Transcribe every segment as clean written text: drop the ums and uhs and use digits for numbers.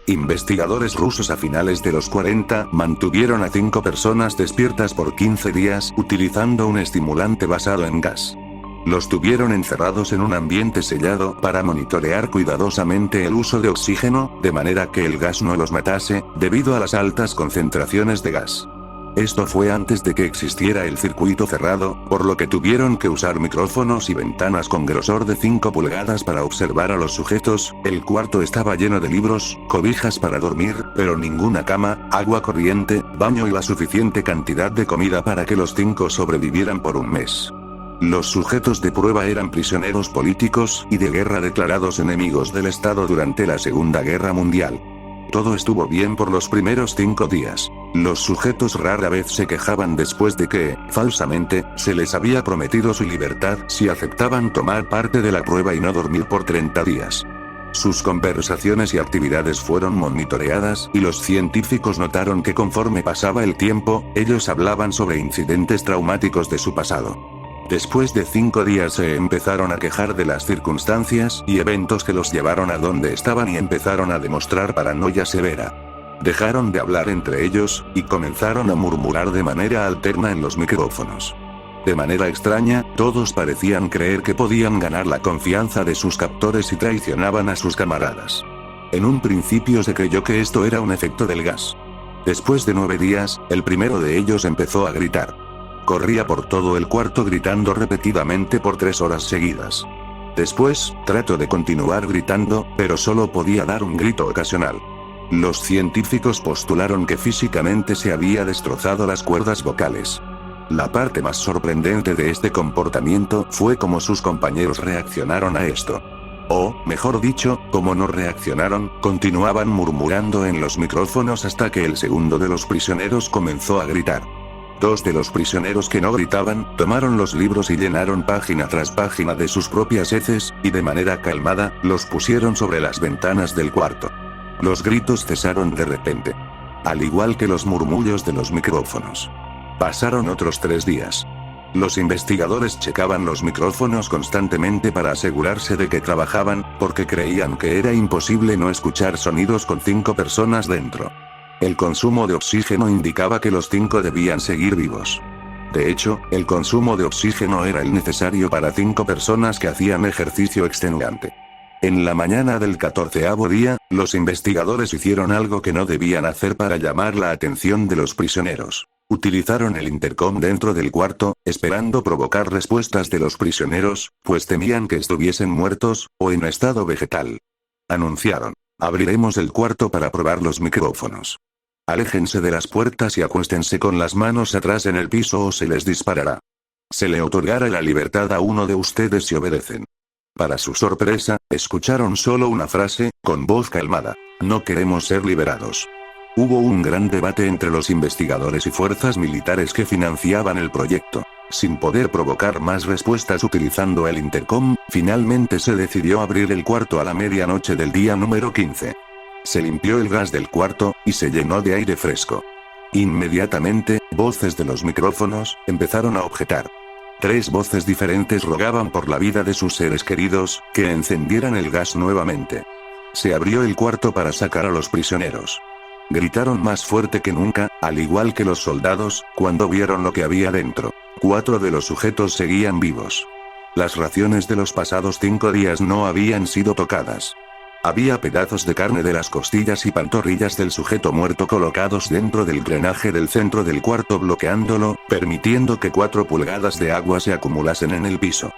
Investigadores rusos a finales de los 40 mantuvieron a 5 personas despiertas por 15 días utilizando un estimulante basado en gas. Los tuvieron encerrados en un ambiente sellado para monitorear cuidadosamente el uso de oxígeno, de manera que el gas no los matase, debido a las altas concentraciones de gas. Esto fue antes de que existiera el circuito cerrado, por lo que tuvieron que usar micrófonos y ventanas con grosor de 5 pulgadas para observar a los sujetos. El cuarto estaba lleno de libros, cobijas para dormir, pero ninguna cama, agua corriente, baño y la suficiente cantidad de comida para que los 5 sobrevivieran por un mes. Los sujetos de prueba eran prisioneros políticos y de guerra declarados enemigos del Estado durante la Segunda Guerra Mundial. Todo estuvo bien por los primeros 5 días. Los sujetos rara vez se quejaban después de que, falsamente, se les había prometido su libertad si aceptaban tomar parte de la prueba y no dormir por 30 días. Sus conversaciones y actividades fueron monitoreadas y los científicos notaron que conforme pasaba el tiempo, ellos hablaban sobre incidentes traumáticos de su pasado. Después de 5 días se empezaron a quejar de las circunstancias y eventos que los llevaron a donde estaban y empezaron a demostrar paranoia severa. Dejaron de hablar entre ellos, y comenzaron a murmurar de manera alterna en los micrófonos. De manera extraña, todos parecían creer que podían ganar la confianza de sus captores y traicionaban a sus camaradas. En un principio se creyó que esto era un efecto del gas. Después de 9 días, el primero de ellos empezó a gritar. Corría por todo el cuarto gritando repetidamente por 3 horas seguidas. Después, trató de continuar gritando, pero solo podía dar un grito ocasional. Los científicos postularon que físicamente se había destrozado las cuerdas vocales. La parte más sorprendente de este comportamiento fue cómo sus compañeros reaccionaron a esto. O, mejor dicho, como no reaccionaron, continuaban murmurando en los micrófonos hasta que el segundo de los prisioneros comenzó a gritar. 2 de los prisioneros que no gritaban, tomaron los libros y llenaron página tras página de sus propias heces, y de manera calmada, los pusieron sobre las ventanas del cuarto. Los gritos cesaron de repente. Al igual que los murmullos de los micrófonos. Pasaron otros 3 días. Los investigadores checaban los micrófonos constantemente para asegurarse de que trabajaban, porque creían que era imposible no escuchar sonidos con 5 personas dentro. El consumo de oxígeno indicaba que los 5 debían seguir vivos. De hecho, el consumo de oxígeno era el necesario para 5 personas que hacían ejercicio extenuante. En la mañana del 14º día, los investigadores hicieron algo que no debían hacer para llamar la atención de los prisioneros. Utilizaron el intercom dentro del cuarto, esperando provocar respuestas de los prisioneros, pues temían que estuviesen muertos, o en estado vegetal. Anunciaron: abriremos el cuarto para probar los micrófonos. Aléjense de las puertas y acuéstense con las manos atrás en el piso o se les disparará. Se le otorgará la libertad a uno de ustedes si obedecen. Para su sorpresa, escucharon solo una frase, con voz calmada: no queremos ser liberados. Hubo un gran debate entre los investigadores y fuerzas militares que financiaban el proyecto. Sin poder provocar más respuestas utilizando el intercom, finalmente se decidió abrir el cuarto a la medianoche del día número 15. Se limpió el gas del cuarto, y se llenó de aire fresco. Inmediatamente, voces de los micrófonos empezaron a objetar. 3 voces diferentes rogaban por la vida de sus seres queridos, que encendieran el gas nuevamente. Se abrió el cuarto para sacar a los prisioneros. Gritaron más fuerte que nunca, al igual que los soldados, cuando vieron lo que había dentro. 4 de los sujetos seguían vivos. Las raciones de los pasados 5 días no habían sido tocadas. Había pedazos de carne de las costillas y pantorrillas del sujeto muerto colocados dentro del drenaje del centro del cuarto, bloqueándolo, permitiendo que 4 pulgadas de agua se acumulasen en el piso.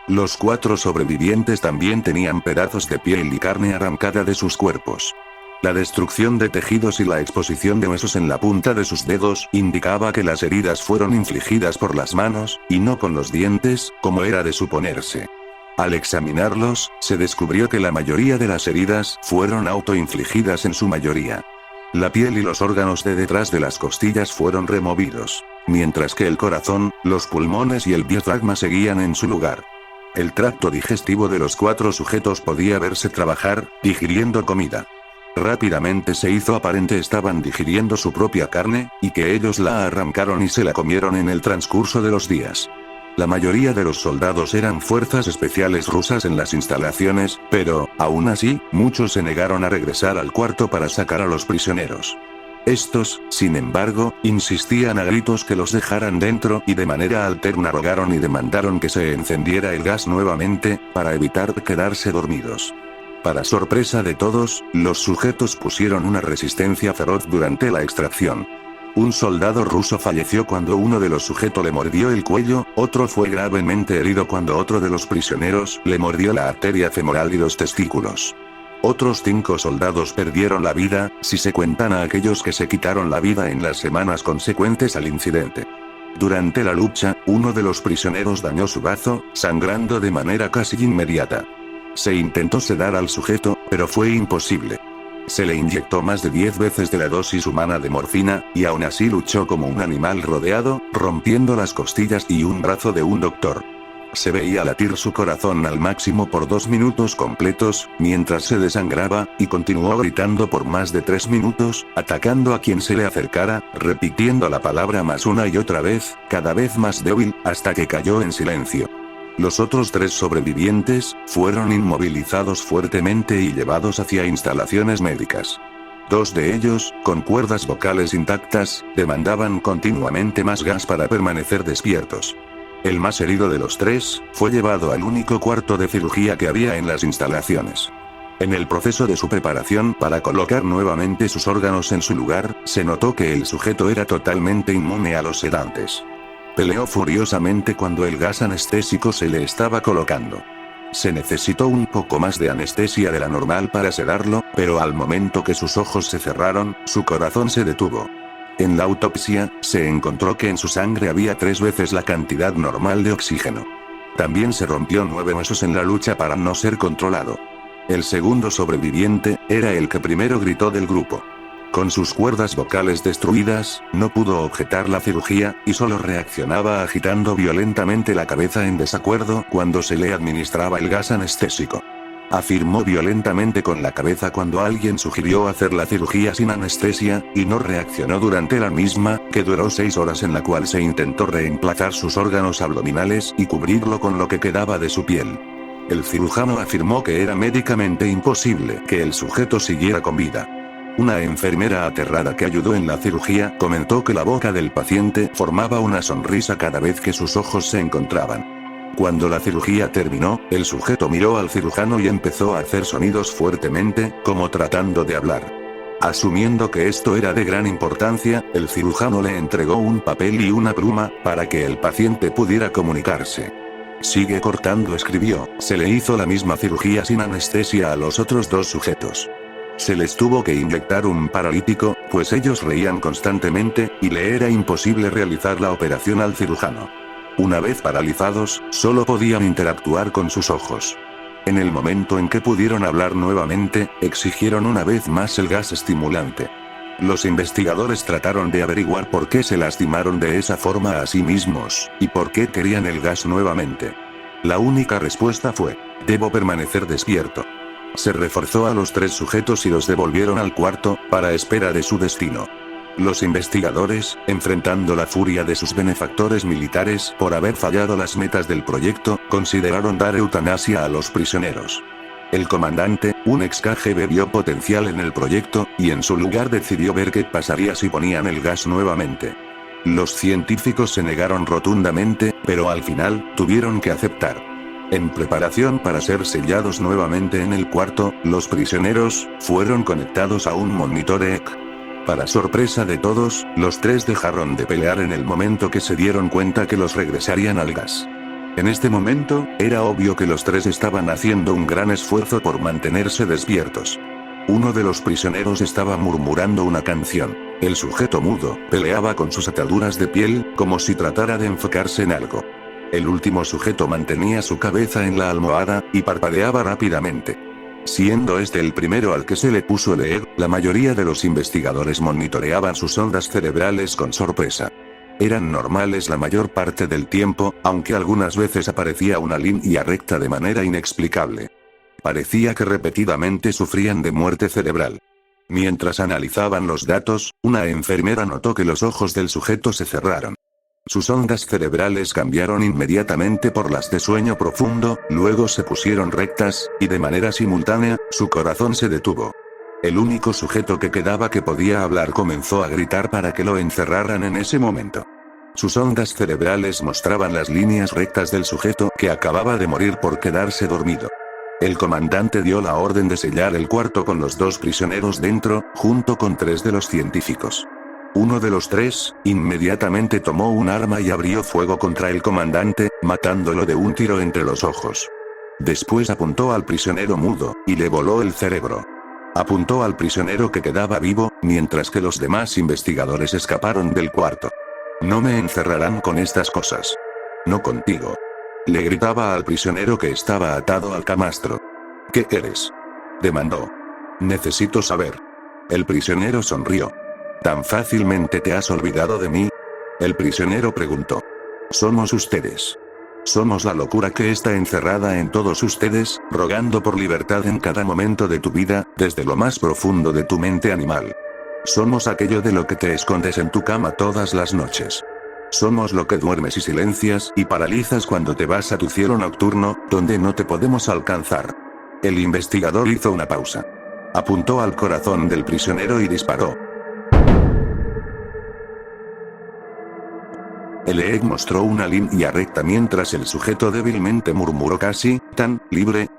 Los 4 sobrevivientes también tenían pedazos de piel y carne arrancada de sus cuerpos. La destrucción de tejidos y la exposición de huesos en la punta de sus dedos indicaba que las heridas fueron infligidas por las manos, y no con los dientes, como era de suponerse. Al examinarlos, se descubrió que la mayoría de las heridas fueron autoinfligidas en su mayoría. La piel y los órganos de detrás de las costillas fueron removidos, mientras que el corazón, los pulmones y el diafragma seguían en su lugar. El tracto digestivo de los 4 sujetos podía verse trabajar, digiriendo comida. Rápidamente se hizo aparente estaban digiriendo su propia carne, y que ellos la arrancaron y se la comieron en el transcurso de los días. La mayoría de los soldados eran fuerzas especiales rusas en las instalaciones, pero, aún así, muchos se negaron a regresar al cuarto para sacar a los prisioneros. Estos, sin embargo, insistían a gritos que los dejaran dentro y de manera alterna rogaron y demandaron que se encendiera el gas nuevamente, para evitar quedarse dormidos. Para sorpresa de todos, los sujetos pusieron una resistencia feroz durante la extracción. Un soldado ruso falleció cuando uno de los sujetos le mordió el cuello, otro fue gravemente herido cuando otro de los prisioneros le mordió la arteria femoral y los testículos. Otros 5 soldados perdieron la vida, si se cuentan a aquellos que se quitaron la vida en las semanas consecuentes al incidente. Durante la lucha, uno de los prisioneros dañó su bazo, sangrando de manera casi inmediata. Se intentó sedar al sujeto, pero fue imposible. Se le inyectó más de 10 veces de la dosis humana de morfina, y aún así luchó como un animal rodeado, rompiendo las costillas y un brazo de un doctor. Se veía latir su corazón al máximo por 2 minutos completos, mientras se desangraba, y continuó gritando por más de 3 minutos, atacando a quien se le acercara, repitiendo la palabra más una y otra vez, cada vez más débil, hasta que cayó en silencio. Los otros 3 sobrevivientes fueron inmovilizados fuertemente y llevados hacia instalaciones médicas. 2 de ellos, con cuerdas vocales intactas, demandaban continuamente más gas para permanecer despiertos. El más herido de los 3, fue llevado al único cuarto de cirugía que había en las instalaciones. En el proceso de su preparación para colocar nuevamente sus órganos en su lugar, se notó que el sujeto era totalmente inmune a los sedantes. Peleó furiosamente cuando el gas anestésico se le estaba colocando. Se necesitó un poco más de anestesia de la normal para sedarlo, pero al momento que sus ojos se cerraron, su corazón se detuvo. En la autopsia, se encontró que en su sangre había 3 veces la cantidad normal de oxígeno. También se rompió 9 huesos en la lucha para no ser controlado. El segundo sobreviviente, era el que primero gritó del grupo. Con sus cuerdas vocales destruidas, no pudo objetar la cirugía, y solo reaccionaba agitando violentamente la cabeza en desacuerdo cuando se le administraba el gas anestésico. Afirmó violentamente con la cabeza cuando alguien sugirió hacer la cirugía sin anestesia, y no reaccionó durante la misma, que duró 6 horas en la cual se intentó reemplazar sus órganos abdominales y cubrirlo con lo que quedaba de su piel. El cirujano afirmó que era médicamente imposible que el sujeto siguiera con vida. Una enfermera aterrada que ayudó en la cirugía comentó que la boca del paciente formaba una sonrisa cada vez que sus ojos se encontraban. Cuando la cirugía terminó, el sujeto miró al cirujano y empezó a hacer sonidos fuertemente, como tratando de hablar. Asumiendo que esto era de gran importancia, el cirujano le entregó un papel y una pluma, para que el paciente pudiera comunicarse. Sigue cortando, escribió, se le hizo la misma cirugía sin anestesia a los otros 2 sujetos. Se les tuvo que inyectar un paralítico, pues ellos reían constantemente, y le era imposible realizar la operación al cirujano. Una vez paralizados, solo podían interactuar con sus ojos. En el momento en que pudieron hablar nuevamente, exigieron una vez más el gas estimulante. Los investigadores trataron de averiguar por qué se lastimaron de esa forma a sí mismos, y por qué querían el gas nuevamente. La única respuesta fue: debo permanecer despierto. Se reforzó a los 3 sujetos y los devolvieron al cuarto, para espera de su destino. Los investigadores, enfrentando la furia de sus benefactores militares por haber fallado las metas del proyecto, consideraron dar eutanasia a los prisioneros. El comandante, un ex KGB, vio potencial en el proyecto, y en su lugar decidió ver qué pasaría si ponían el gas nuevamente. Los científicos se negaron rotundamente, pero al final, tuvieron que aceptar. En preparación para ser sellados nuevamente en el cuarto, los prisioneros fueron conectados a un monitor EEC. Para sorpresa de todos, los 3 dejaron de pelear en el momento que se dieron cuenta que los regresarían al gas. En este momento, era obvio que los 3 estaban haciendo un gran esfuerzo por mantenerse despiertos. Uno de los prisioneros estaba murmurando una canción. El sujeto mudo peleaba con sus ataduras de piel, como si tratara de enfocarse en algo. El último sujeto mantenía su cabeza en la almohada, y parpadeaba rápidamente. Siendo este el primero al que se le puso el EEG, la mayoría de los investigadores monitoreaban sus ondas cerebrales con sorpresa. Eran normales la mayor parte del tiempo, aunque algunas veces aparecía una línea recta de manera inexplicable. Parecía que repetidamente sufrían de muerte cerebral. Mientras analizaban los datos, una enfermera notó que los ojos del sujeto se cerraron. Sus ondas cerebrales cambiaron inmediatamente por las de sueño profundo, luego se pusieron rectas, y de manera simultánea, su corazón se detuvo. El único sujeto que quedaba que podía hablar comenzó a gritar para que lo encerraran en ese momento. Sus ondas cerebrales mostraban las líneas rectas del sujeto que acababa de morir por quedarse dormido. El comandante dio la orden de sellar el cuarto con los 2 prisioneros dentro, junto con 3 de los científicos. Uno de los 3, inmediatamente tomó un arma y abrió fuego contra el comandante, matándolo de un tiro entre los ojos. Después apuntó al prisionero mudo, y le voló el cerebro. Apuntó al prisionero que quedaba vivo, mientras que los demás investigadores escaparon del cuarto. No me encerrarán con estas cosas. No contigo. Le gritaba al prisionero que estaba atado al camastro. ¿Qué eres? Demandó. Necesito saber. El prisionero sonrió. ¿Tan fácilmente te has olvidado de mí? El prisionero preguntó. Somos ustedes. Somos la locura que está encerrada en todos ustedes, rogando por libertad en cada momento de tu vida, desde lo más profundo de tu mente animal. Somos aquello de lo que te escondes en tu cama todas las noches. Somos lo que duermes y silencias y paralizas cuando te vas a tu cielo nocturno, donde no te podemos alcanzar. El investigador hizo una pausa. Apuntó al corazón del prisionero y disparó. El EEG mostró una línea recta mientras el sujeto débilmente murmuró casi, tan libre,